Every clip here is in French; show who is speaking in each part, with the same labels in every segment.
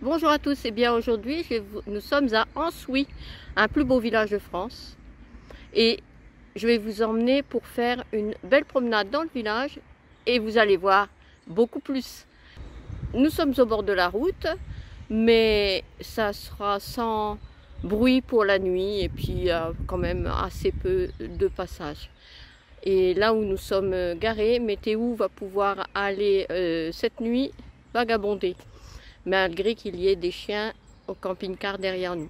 Speaker 1: Bonjour à tous, et bien aujourd'hui nous sommes à Ansouis, un plus beau village de France. Et je vais vous emmener pour faire une belle promenade dans le village et vous allez voir beaucoup plus. Nous sommes au bord de la route, mais ça sera sans bruit pour la nuit et puis quand même assez peu de passages. Et là où nous sommes garés, Météo va pouvoir aller cette nuit vagabonder, malgré qu'il y ait des chiens au camping-car derrière nous.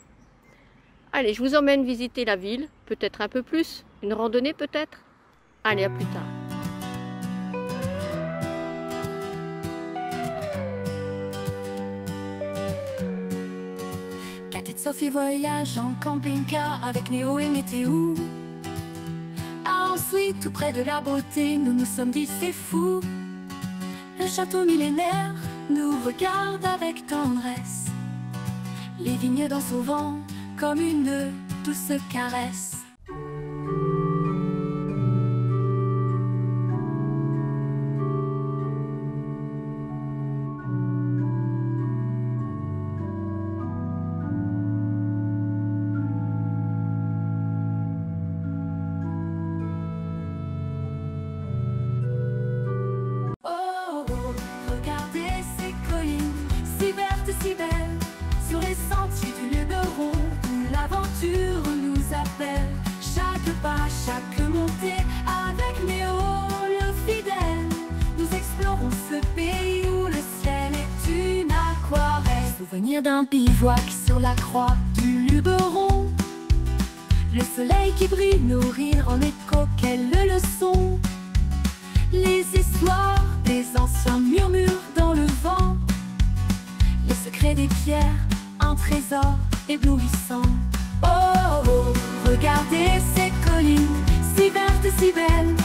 Speaker 1: Allez, je vous emmène visiter la ville, peut-être un peu plus, une randonnée peut-être. Allez, à plus tard.
Speaker 2: Kat et Sophie voyagent en camping-car avec Néo et Météo. À Ansouis, tout près de la beauté, nous nous sommes dit c'est fou. Le château millénaire nous regarde avec tendresse. Les vignes dansent au vent comme une douce caresse. Oh, oh, regardez ces collines, si vertes, si belles, sur les sentiers du Luberon, où l'aventure nous appelle. Chaque pas, chaque montée, avec Néo le fidèle, nous explorons ce pays où le ciel est une aquarelle. Souvenir d'un bivouac sur la croix du Luberon, le soleil qui brille, nos rires en écho, quelle leçon. Les histoires des anciens murmurent dans le vent, les secrets des pierres, un trésor éblouissant. Oh, oh, regardez ces collines, si vertes, si belles,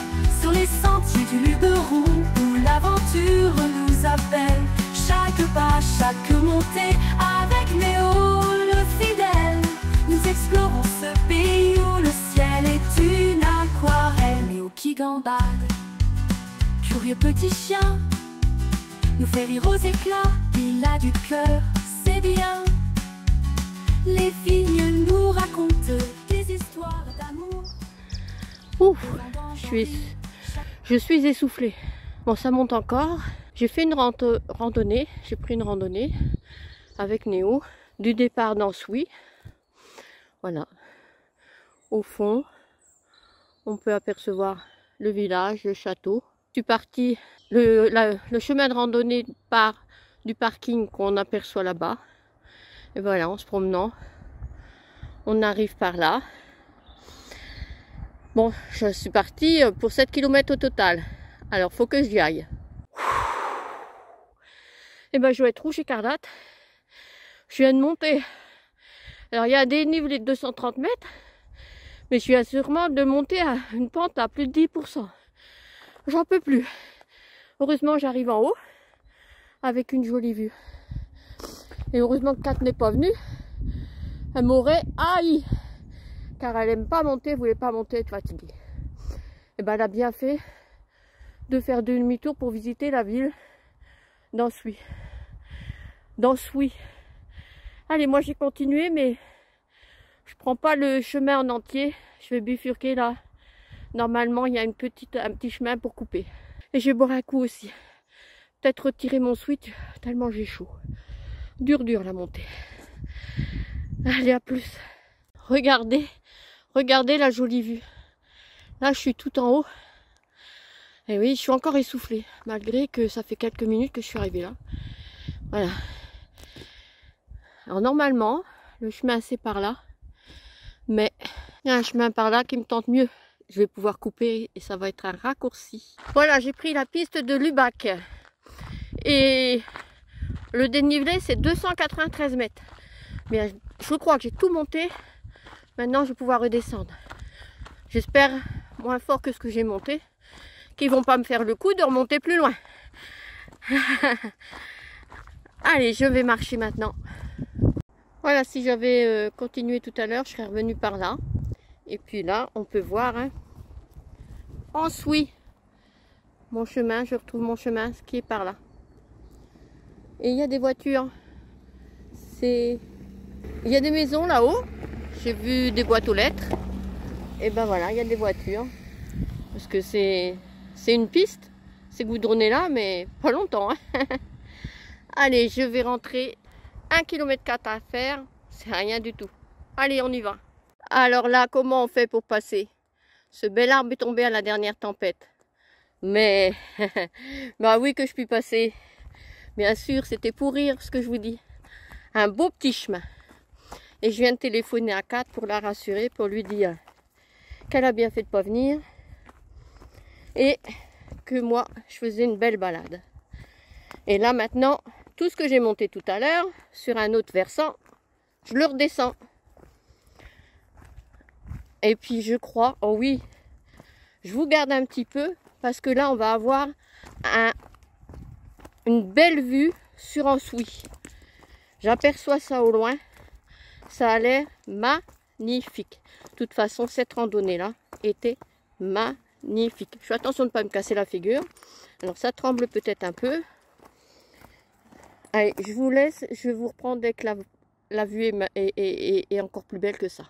Speaker 2: sur les sentiers du Luberon, où l'aventure nous appelle. Chaque pas, chaque montée, avec Néo le fidèle, nous explorons ce pays où le ciel est une aquarelle. Néo qui gambade, curieux petit chien, nous fait rire aux éclats, il a du cœur, c'est bien. Les vignes nous racontent des histoires d'amour.
Speaker 1: Ouf, je suis essoufflée. Bon, ça monte encore. J'ai fait une randonnée, j'ai pris une randonnée avec Néo, du départ d'Ansouis. Voilà. Au fond, on peut apercevoir le village, le château. Je suis partie, le chemin de randonnée part du parking qu'on aperçoit là-bas. Et voilà, en se promenant, on arrive par là. Bon, je suis partie pour 7 km au total. Alors, faut que j'y aille. Et ben, je vais être rouge écarlate. Je viens de monter. Alors, il y a un dénivelé de 230 mètres. Mais je viens sûrement de monter à une pente à plus de 10%. J'en peux plus. Heureusement, j'arrive en haut avec une jolie vue. Et heureusement que Kat n'est pas venue. Elle m'aurait haï. Car elle aime pas monter, elle voulait pas monter, être fatiguée. Et ben, elle a bien fait de faire demi-tour pour visiter la ville d'Ansouis. Allez, moi j'ai continué, mais je prends pas le chemin en entier. Je vais bifurquer là. Normalement, il y a un petit chemin pour couper. Et je vais boire un coup aussi. Peut-être retirer mon sweat, tellement j'ai chaud. Dur la montée. Allez, à plus. Regardez la jolie vue. Là, je suis tout en haut. Et oui, je suis encore essoufflée, malgré que ça fait quelques minutes que je suis arrivée là. Voilà. Alors normalement, le chemin c'est par là. Mais il y a un chemin par là qui me tente mieux. Je vais pouvoir couper et ça va être un raccourci. Voilà, j'ai pris la piste de Lubac. Et le dénivelé, c'est 293 mètres. Mais je crois que j'ai tout monté. Maintenant, je vais pouvoir redescendre. J'espère moins fort que ce que j'ai monté. Qu'ils vont pas me faire le coup de remonter plus loin. Allez, je vais marcher maintenant. Voilà, si j'avais continué tout à l'heure, je serais revenue par là. Et puis là, on peut voir Ansouis. Mon chemin, je retrouve mon chemin, ce qui est par là. Et il y a des voitures Il y a des maisons là-haut. J'ai vu des boîtes aux lettres. Et ben voilà, il y a des voitures. Parce que c'est une piste. C'est goudronné là, mais pas longtemps. Hein. Allez, je vais rentrer. 1,4 km à faire. C'est rien du tout. Allez, on y va. Alors là, comment on fait pour passer? Ce bel arbre est tombé à la dernière tempête. Mais, bah oui que je puis passer. Bien sûr, c'était pour rire ce que je vous dis. Un beau petit chemin. Et je viens de téléphoner à Kat pour la rassurer, pour lui dire qu'elle a bien fait de pas venir. Et que moi, je faisais une belle balade. Et là maintenant, tout ce que j'ai monté tout à l'heure, sur un autre versant, je le redescends. Et puis je crois, oh oui, je vous garde un petit peu, parce que là on va avoir une belle vue sur Ansouy. J'aperçois ça au loin, ça a l'air magnifique. De toute façon, cette randonnée-là était magnifique. Je fais attention de ne pas me casser la figure. Alors ça tremble peut-être un peu. Allez, je vous laisse, je vous reprends dès que la vue est encore plus belle que ça.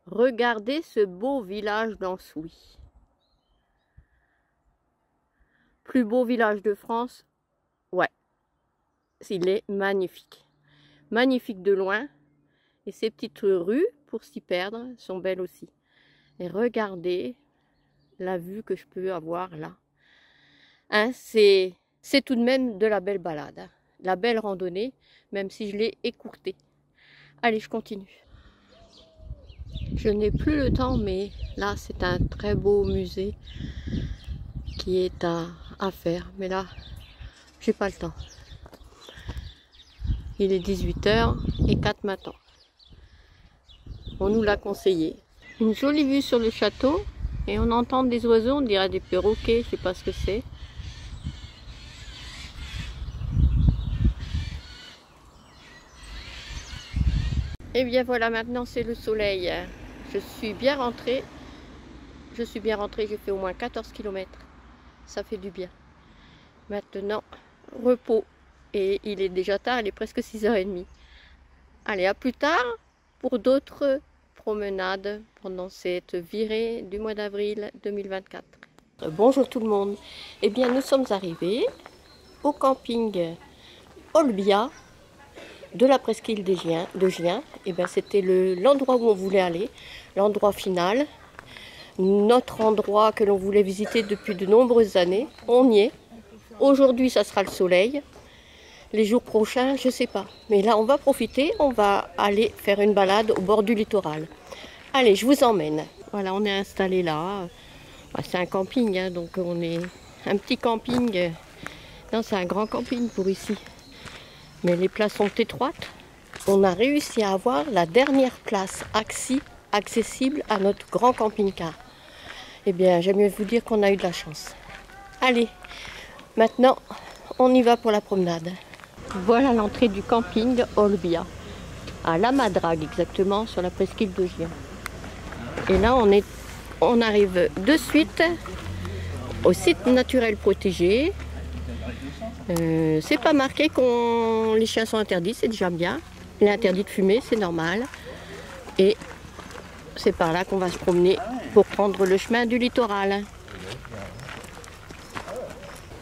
Speaker 1: Regardez ce beau village d'Ansouy. Plus beau village de France, ouais, il est magnifique. Magnifique de loin. Et ces petites rues, pour s'y perdre, sont belles aussi. Et regardez la vue que je peux avoir là. Hein, c'est tout de même de la belle balade. Hein. La belle randonnée, même si je l'ai écourtée. Allez, je continue. Je n'ai plus le temps, mais là, c'est un très beau musée qui est à faire. Mais là, j'ai pas le temps. Il est 18h04 maintenant. On nous l'a conseillé. Une jolie vue sur le château. Et on entend des oiseaux, on dirait des perroquets, je sais pas ce que c'est. Et bien voilà, maintenant c'est le soleil. Je suis bien rentrée. J'ai fait au moins 14 km. Ça fait du bien. Maintenant, repos. Et il est déjà tard, il est presque 6h30. Allez, à plus tard pour d'autres promenades pendant cette virée du mois d'avril 2024. Bonjour tout le monde. Eh bien, nous sommes arrivés au camping Olbia de la presqu'île de Gien. Eh bien, c'était l'endroit où on voulait aller, l'endroit final, notre endroit que l'on voulait visiter depuis de nombreuses années. On y est. Aujourd'hui, ça sera le soleil. Les jours prochains, je ne sais pas. Mais là, on va profiter, on va aller faire une balade au bord du littoral. Allez, je vous emmène. Voilà, on est installé là. C'est un camping, hein, donc on est un petit camping. Non, c'est un grand camping pour ici. Mais les places sont étroites. On a réussi à avoir la dernière place accessible à notre grand camping-car. Eh bien, j'aime mieux vous dire qu'on a eu de la chance. Allez, maintenant, on y va pour la promenade. Voilà l'entrée du camping Olbia, à La Madrague exactement, sur la presqu'île de Gien. Et là, on arrive de suite au site naturel protégé. C'est pas marqué que les chiens sont interdits, c'est déjà bien. Il est interdit de fumer, c'est normal. Et c'est par là qu'on va se promener pour prendre le chemin du littoral.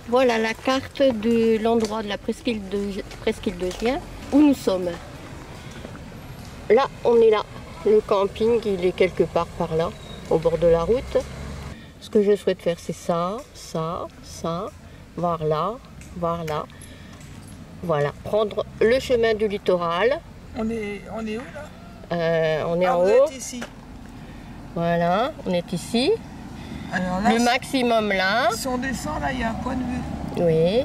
Speaker 1: Voilà la carte de l'endroit de la presqu'île de Gien où nous sommes. Là, on est là. Le camping, il est quelque part par là, au bord de la route. Ce que je souhaite faire, c'est ça, voir là. Voilà. Prendre le chemin du littoral.
Speaker 3: On est où là?
Speaker 1: On est en haut.
Speaker 3: On est ici.
Speaker 1: Voilà, on est ici.
Speaker 3: Alors là,
Speaker 1: le maximum là.
Speaker 3: Si on descend là, il y a un point de vue.
Speaker 1: Oui.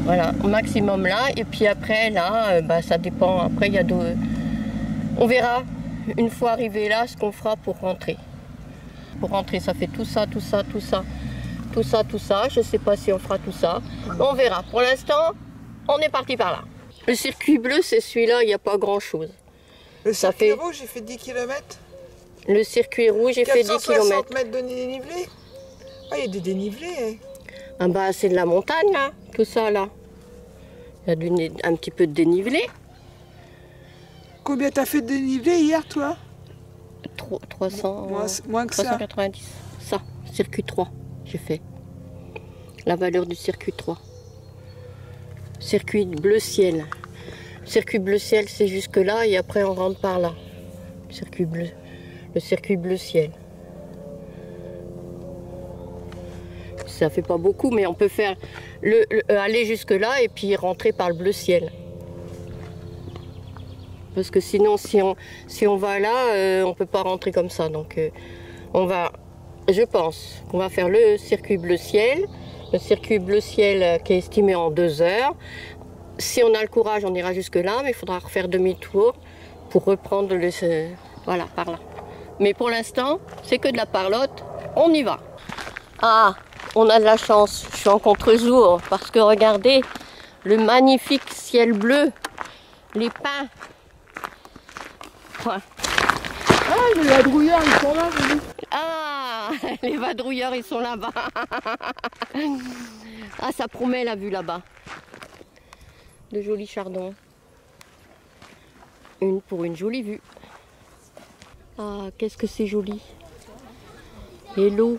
Speaker 1: Voilà, au maximum là. Et puis après là, ça dépend. Après il y a d'autres. On verra une fois arrivé là ce qu'on fera pour rentrer. Pour rentrer, ça fait tout ça. Je ne sais pas si on fera tout ça. On verra. Pour l'instant, on est parti par là. Le circuit bleu, c'est celui-là, il n'y a pas grand-chose.
Speaker 3: Le circuit rouge, j'ai fait 10 km.
Speaker 1: Le circuit rouge, j'ai fait 10 km.
Speaker 3: 460 mètres de dénivelé. Ah, il y a des dénivelés. Hein.
Speaker 1: Ah bah, c'est de la montagne, là. Tout ça, là. Il y a un petit peu de dénivelé.
Speaker 3: Combien t'as fait de dénivelé hier, toi?
Speaker 1: 300,
Speaker 3: moins que
Speaker 1: 390. Ça, circuit 3, j'ai fait. La valeur du circuit 3. Circuit bleu ciel. Circuit bleu ciel, c'est jusque là et après on rentre par là. Circuit bleu. Le circuit bleu ciel. Ça fait pas beaucoup, mais on peut faire aller jusque là et puis rentrer par le bleu ciel. Parce que sinon, si on va là, on peut pas rentrer comme ça. Donc, je pense qu'on va faire le circuit bleu ciel. Le circuit bleu ciel qui est estimé en 2 heures. Si on a le courage, on ira jusque là, mais il faudra refaire demi-tour pour reprendre voilà, par là. Mais pour l'instant, c'est que de la parlotte. On y va. Ah, on a de la chance. Je suis en contre-jour parce que regardez le magnifique ciel bleu, les pins. Ouais.
Speaker 3: Ah, les vadrouilleurs, ils sont là.
Speaker 1: Ah, les vadrouilleurs, ils sont là-bas. Ah, ça promet la vue là-bas. De jolis chardons. Pour une jolie vue. Ah, qu'est-ce que c'est joli. Et l'eau,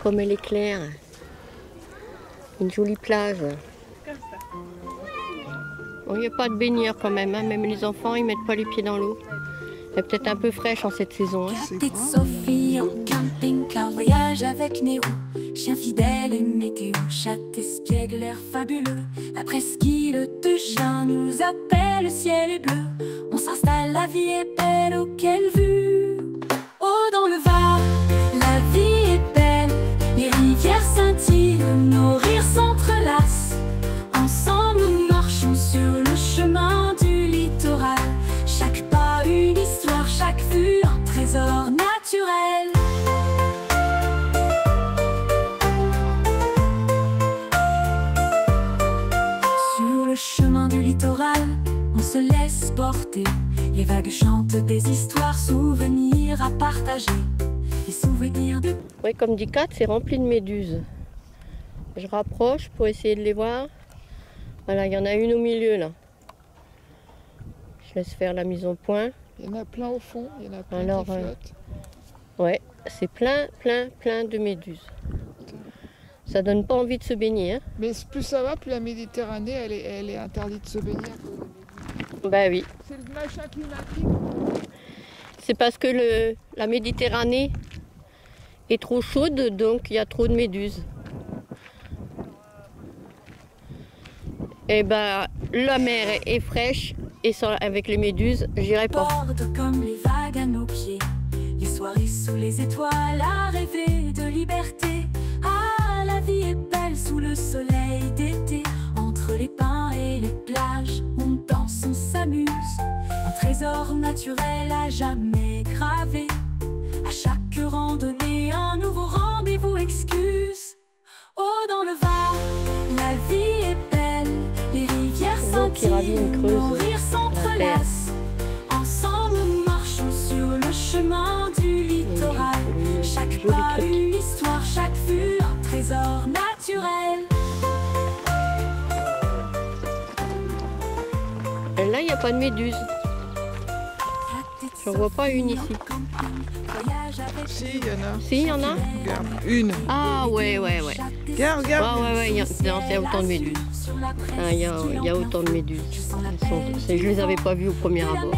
Speaker 1: comme elle est claire. Une jolie plage. Bon, il n'y a pas de baigneurs quand même, hein. Même les enfants, ils ne mettent pas les pieds dans l'eau. Elle est peut-être un peu fraîche en cette saison. Hein.
Speaker 2: Petite Sophie en camping-car, voyage avec Nérou. Chien fidèle et météo, chat espiègle, l'air fabuleux. La presqu'île de chiens nous appelle, le ciel est bleu. On s'installe, la vie est belle, oh quelle vue. Oh dans le Var, la vie est belle. Les rivières scintillent, nos rires s'entrelacent. Ensemble nous marchons sur le chemin du littoral. Chaque pas une histoire, chaque vue un trésor naturel. Sur le chemin du littoral, on se laisse porter. Les vagues chantent des histoires, souvenirs à partager. Les souvenirs de...
Speaker 1: Oui, comme dit Kat, c'est rempli de méduses. Je rapproche pour essayer de les voir. Voilà, il y en a une au milieu là. Je laisse faire la mise au point.
Speaker 3: Il y en a plein au fond, il y en a plein
Speaker 1: Alors,
Speaker 3: qui flottent.
Speaker 1: Ouais, c'est plein de méduses. Ça donne pas envie de se baigner. Hein.
Speaker 3: Mais plus ça va, plus la Méditerranée, elle est interdite de se baigner.
Speaker 1: Bah oui.
Speaker 3: C'est le machin climatique.
Speaker 1: C'est parce que la Méditerranée est trop chaude, donc il y a trop de méduses. Et ben la mer est fraîche et avec les méduses, j'irai pas.
Speaker 2: Borde comme les vagues à nos pieds. Les soirées sous les étoiles à rêver de liberté. Ah, la vie est belle sous le soleil d'été. Entre les pins et les plages, on danse, on s'amuse. Un trésor naturel à jamais gravé. À chaque randonnée, un nouveau rendez-vous excuse. Oh, dans le Var, la vie est belle. Les rivières scintillent, nos rires s'entrelacent. Ensemble, nous marchons sur le chemin du littoral. Chaque pas une histoire, chaque vue un trésor naturel.
Speaker 1: Et là, il n'y a pas de méduses. J'en vois pas une ici.
Speaker 3: Si, il y en a.
Speaker 1: Si, il y en a.
Speaker 3: Regarde, une.
Speaker 1: Ah ouais.
Speaker 3: Regarde.
Speaker 1: Ouais, il y a autant de méduses. Ah, il y a autant de méduses. Je les avais pas vues au premier abord.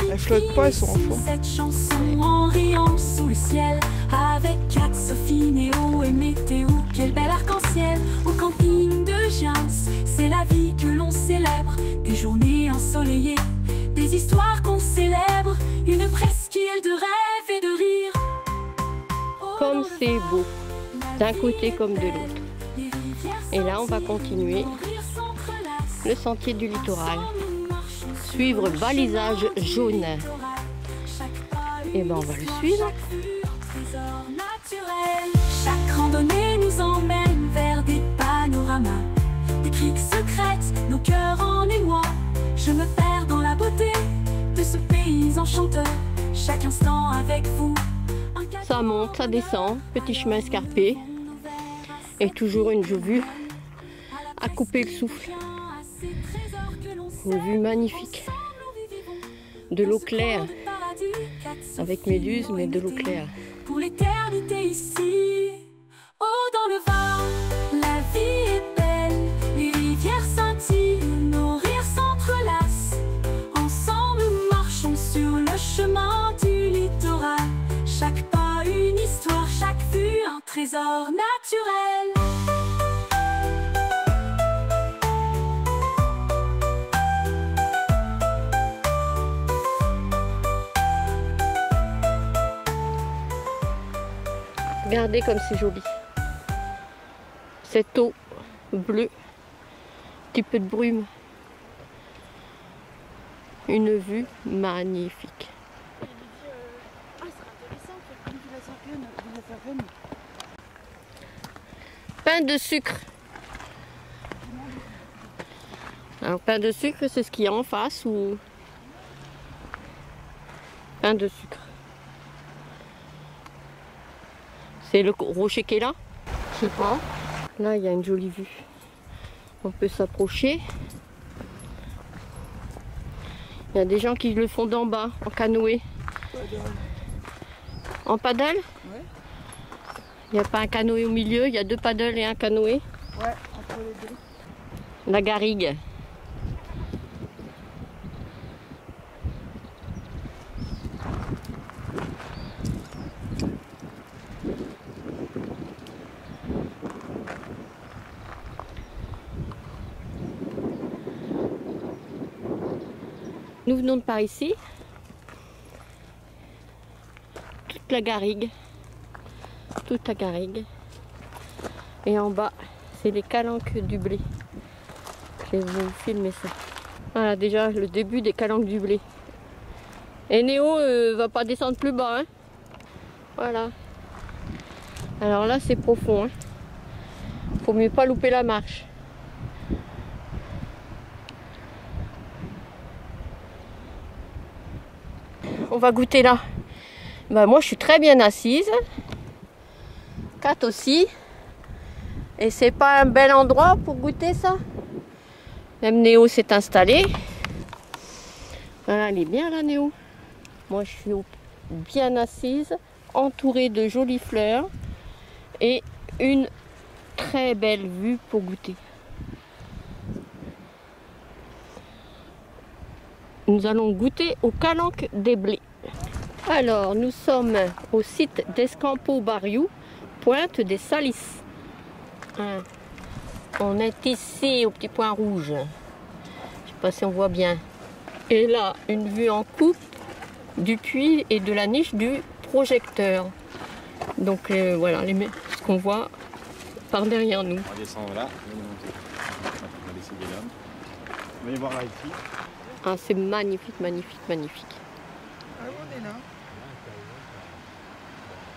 Speaker 3: Elles flottent pas, elles sont en fond.
Speaker 2: Cette chanson en riant sous le ciel. Avec Kat, Sophie, Néo et Météo. Quel bel arc-en-ciel au camping de Giens. C'est la vie que l'on célèbre. Des journées ensoleillées, des histoires qu'on célèbre. Une presqu'île de rêve et de rire.
Speaker 1: Comme c'est beau, d'un côté comme de l'autre. Et là, on va continuer le sentier du littoral. Suivre balisage jaune. Et ben on va le suivre.
Speaker 2: Chaque randonnée nous emmène vers des panoramas, des criques secrètes, nos cœurs en émoi. Je me perds dans la beauté de ce pays enchanteur. Chaque instant avec vous.
Speaker 1: Ça monte, ça descend, petit chemin escarpé. Et toujours une vue à couper le souffle. Une vue magnifique. De l'eau claire. Avec méduses, mais de l'eau claire.
Speaker 2: Pour l'éternité ici. Oh, dans le Var, la vie est belle. Les rivières scintillent, nos rires s'entrelacent. Ensemble, nous marchons sur le chemin du littoral. Chaque pas une histoire, chaque vue un trésor naturel.
Speaker 1: Regardez comme c'est joli. Cette eau bleue, petit peu de brume. Une vue magnifique. Pain de sucre. Alors pain de sucre, c'est ce qu'il y a en face ou pain de sucre. C'est le rocher qui est là? Je sais pas. Là, il y a une jolie vue. On peut s'approcher. Il y a des gens qui le font d'en bas, en canoë. En paddle?
Speaker 3: Ouais.
Speaker 1: Il n'y a pas un canoë au milieu, il y a 2 paddles et un canoë.
Speaker 3: Ouais, entre les deux.
Speaker 1: La garrigue. Nous venons de par ici, toute la garrigue, et en bas c'est les calanques du blé. Je vais vous filmer ça. Voilà déjà le début des calanques du blé. Et Néo va pas descendre plus bas, hein. Voilà. Alors là c'est profond, hein. Faut mieux pas louper la marche. On va goûter là. Bah, moi je suis très bien assise. Kat aussi. Et c'est pas un bel endroit pour goûter ça. Même Néo s'est installé. Voilà, elle est bien là Néo. Moi je suis bien assise, entourée de jolies fleurs et une très belle vue pour goûter. Nous allons goûter aux calanques des blés. Alors, nous sommes au site d'Escampo Barriou, Pointe des Salices. On est ici au petit point rouge. Je ne sais pas si on voit bien. Et là, une vue en coupe du puits et de la niche du projecteur. Donc voilà ce qu'on voit par derrière nous.
Speaker 4: On va descendre là, on va monter. On va décider là. On va aller voir là ici.
Speaker 1: Ah, c'est magnifique, magnifique, magnifique.
Speaker 3: Ah, on est là.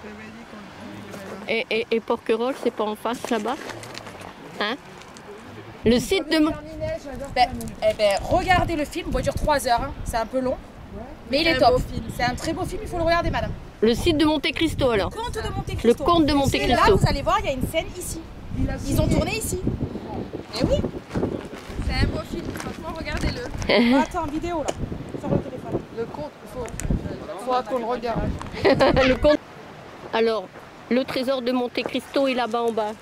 Speaker 3: J'avais dit qu'on est là.
Speaker 1: Et Porquerolles, c'est pas en face là-bas? Hein? Le site de...
Speaker 5: Regardez le film, il doit durer 3 heures, hein. C'est un peu long, mais il est top. C'est un très beau film, il faut le regarder, madame.
Speaker 1: Le site de Monte Cristo alors?
Speaker 5: Conte de Monte Cristo.
Speaker 1: Le conte de Monte
Speaker 5: Et là,
Speaker 1: Cristo.
Speaker 5: vous allez voir, il y a une scène ici. Ils ont tourné ici. Eh oui.
Speaker 6: C'est un beau film, franchement, regardez-le.
Speaker 5: Attends, vidéo là, sur le téléphone.
Speaker 3: Le compte, il faudra qu'on le regarde.
Speaker 1: Le conte. Alors, le trésor de Monte Cristo est là-bas en bas.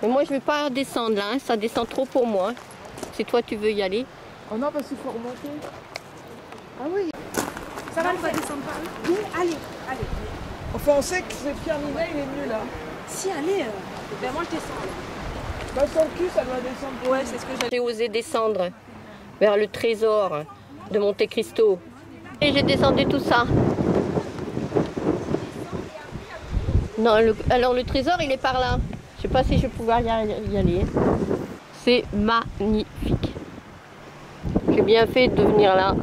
Speaker 1: Mais moi, je vais pas descendre là, hein. Ça descend trop pour moi. Si toi, tu veux y aller.
Speaker 3: Oh non, parce qu'il faut remonter. Ah oui.
Speaker 5: Ça va, on va descendre par là. Oui, allez, allez.
Speaker 3: Enfin, on sait que c'est Pierre Ninet, il est venu là.
Speaker 5: Si, allez. Ben moi, je descends.
Speaker 3: Bah, sur le cul, ça doit descendre.
Speaker 5: Ouais, c'est ce que j'allais.
Speaker 1: J'ai osé descendre vers le trésor de Monte Cristo. Et j'ai descendu tout ça. Non, alors le trésor, il est par là. Je sais pas si je vais pouvoir y aller. C'est magnifique. J'ai bien fait de venir là.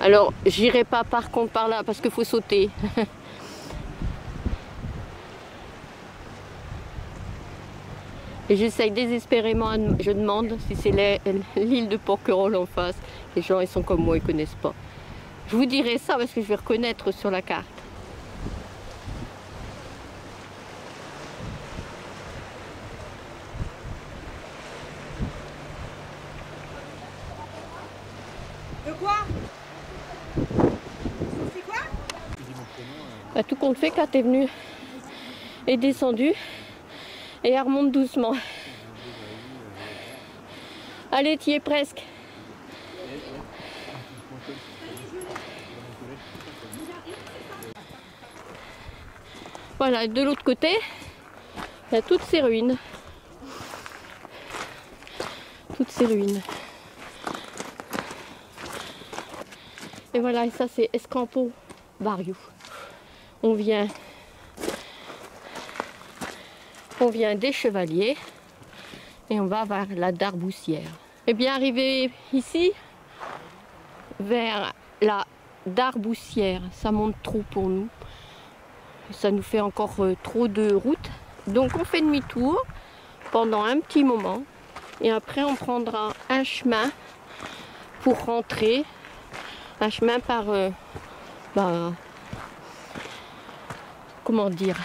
Speaker 1: Alors, j'irai pas par contre par là parce qu'il faut sauter. Et j'essaye désespérément, je demande si c'est l'île de Porquerolles en face. Les gens, ils sont comme moi, ils connaissent pas. Je vous dirai ça parce que je vais reconnaître sur la carte.
Speaker 5: Quoi? Sophie quoi?
Speaker 1: Bah, tout compte fait, Kat est venue, est descendue et elle remonte doucement. Allez, t'y es presque. Voilà, de l'autre côté, il y a toutes ces ruines. Toutes ces ruines. Et voilà, et ça c'est Escampo Barrio. On vient des Chevaliers et on va vers la Darboussière. Et bien arrivé ici, vers la Darboussière, ça monte trop pour nous. Ça nous fait encore trop de route. Donc on fait demi-tour pendant un petit moment. Et après on prendra un chemin pour rentrer. Un chemin par... comment dire?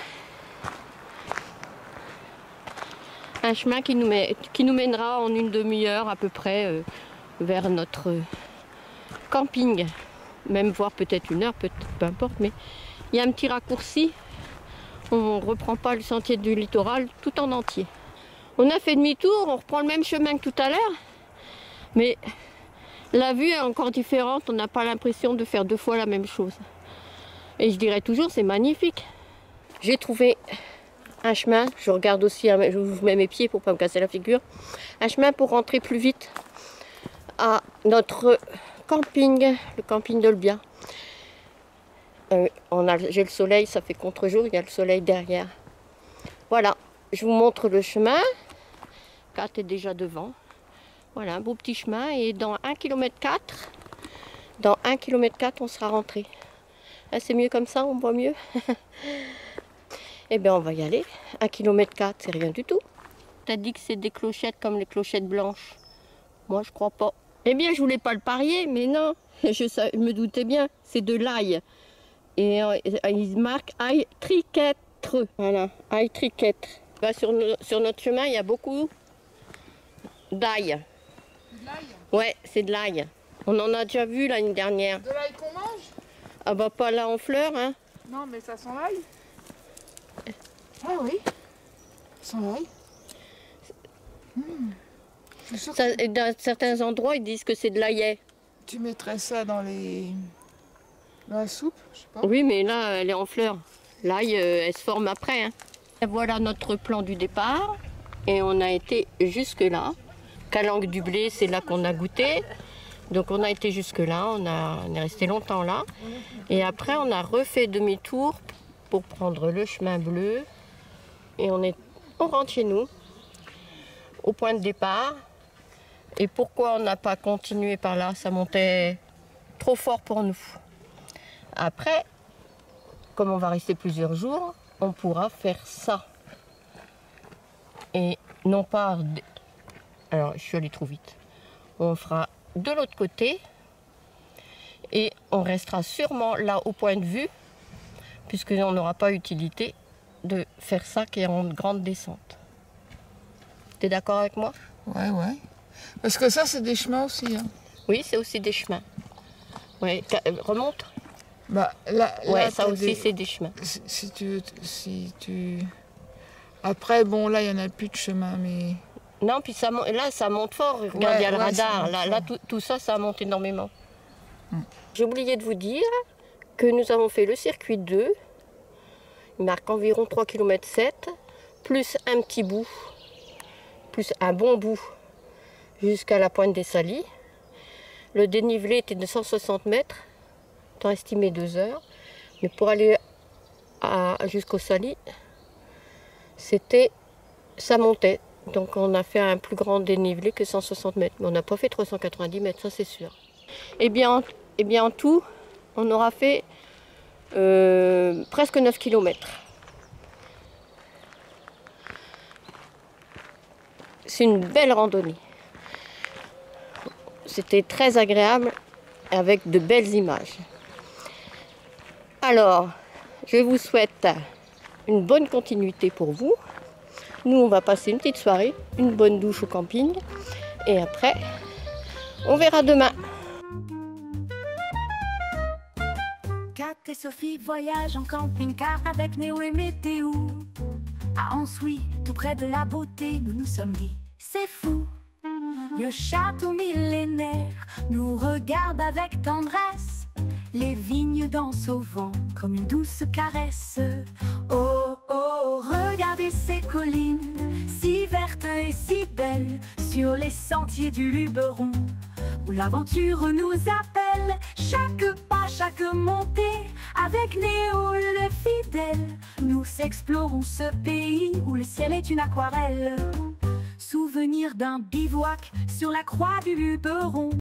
Speaker 1: Un chemin qui nous mènera en une demi-heure à peu près vers notre camping. Même voire peut-être une heure, peu importe. Mais il y a un petit raccourci. On ne reprend pas le sentier du littoral tout en entier. On a fait demi-tour, on reprend le même chemin que tout à l'heure. Mais la vue est encore différente. On n'a pas l'impression de faire deux fois la même chose. Et je dirais toujours, c'est magnifique. J'ai trouvé un chemin, je regarde aussi, je vous mets mes pieds pour ne pas me casser la figure. Un chemin pour rentrer plus vite à notre camping, le camping d'Olbia. J'ai le soleil, ça fait contre-jour, il y a le soleil derrière. Voilà, je vous montre le chemin. Kat est déjà devant. Voilà, un beau petit chemin et dans 1,4 km, dans 1,4 km, on sera rentré. C'est mieux comme ça, on voit mieux. Eh bien, on va y aller. 1,4 km, c'est rien du tout. T'as dit que c'est des clochettes comme les clochettes blanches. Moi, je crois pas. Eh bien, je voulais pas le parier, mais non. Je me doutais bien, c'est de l'ail. Et ils marquent ail triquêtre. Voilà, ail triquêtre. Bah, sur notre chemin, il y a beaucoup d'ail.
Speaker 5: De l'ail?
Speaker 1: Ouais, c'est de l'ail. On en a déjà vu l'année dernière.
Speaker 5: De l'ail qu'on mange?
Speaker 1: Ah bah pas là en fleurs, hein.
Speaker 5: Non, mais ça sent l'ail. Ah oui, ça sent l'ail.
Speaker 1: Dans certains endroits, ils disent que c'est de l'aillet.
Speaker 3: Tu mettrais ça dans la soupe, je sais pas.
Speaker 1: Oui, mais là, elle est en fleurs. L'ail, elle se forme après. Hein. Et voilà notre plan du départ. Et on a été jusque là. Calanque du Blé, c'est là qu'on a goûté. Donc on a été jusque là, on est resté longtemps là. Et après, on a refait demi-tour pour prendre le chemin bleu. Et on rentre chez nous, au point de départ. Et pourquoi on n'a pas continué par là? Ça montait trop fort pour nous. Après, comme on va rester plusieurs jours, on pourra faire ça. Et non pas... Alors, je suis allée trop vite. On fera de l'autre côté. Et on restera sûrement là au point de vue, puisqu'on n'aura pas utilité de faire ça qui est en grande descente. T'es d'accord avec moi?
Speaker 3: Ouais, ouais. Parce que ça, c'est des chemins aussi. Hein.
Speaker 1: Oui, c'est aussi des chemins. Ouais, remonte.
Speaker 3: Bah, là,
Speaker 1: ouais, ça aussi, c'est des chemins.
Speaker 3: Si tu... Après, bon, là, il n'y en a plus de chemin, mais...
Speaker 1: Non, puis là, ça monte fort. Regarde, il y a le radar. Là, tout ça, ça monte énormément. J'ai oublié de vous dire que nous avons fait le circuit 2. Il marque environ 3,7 km, plus un petit bout, plus un bon bout, jusqu'à la pointe des Salis. Le dénivelé était de 160 mètres, temps estimé 2 heures. Mais pour aller jusqu'au Salis, ça montait. Donc on a fait un plus grand dénivelé que 160 mètres. Mais on n'a pas fait 390 mètres, ça c'est sûr. Eh bien, en tout, on aura fait presque 9 km. C'est une belle randonnée. C'était très agréable avec de belles images. Alors, je vous souhaite une bonne continuité pour vous. Nous, on va passer une petite soirée, une bonne douche au camping. Et après, on verra demain.
Speaker 2: Sophie voyage en camping-car avec Néo et Météo. À Ansouy, tout près de la beauté, nous nous sommes dit, c'est fou. Le château millénaire nous regarde avec tendresse. Les vignes dansent au vent comme une douce caresse. Oh, oh, regardez ces collines, si vertes et si belles, sur les sentiers du Luberon, où l'aventure nous appelle. Chaque pas, chaque montée, avec Néo le fidèle, nous explorons ce pays où le ciel est une aquarelle. Souvenir d'un bivouac sur la croix du Luberon.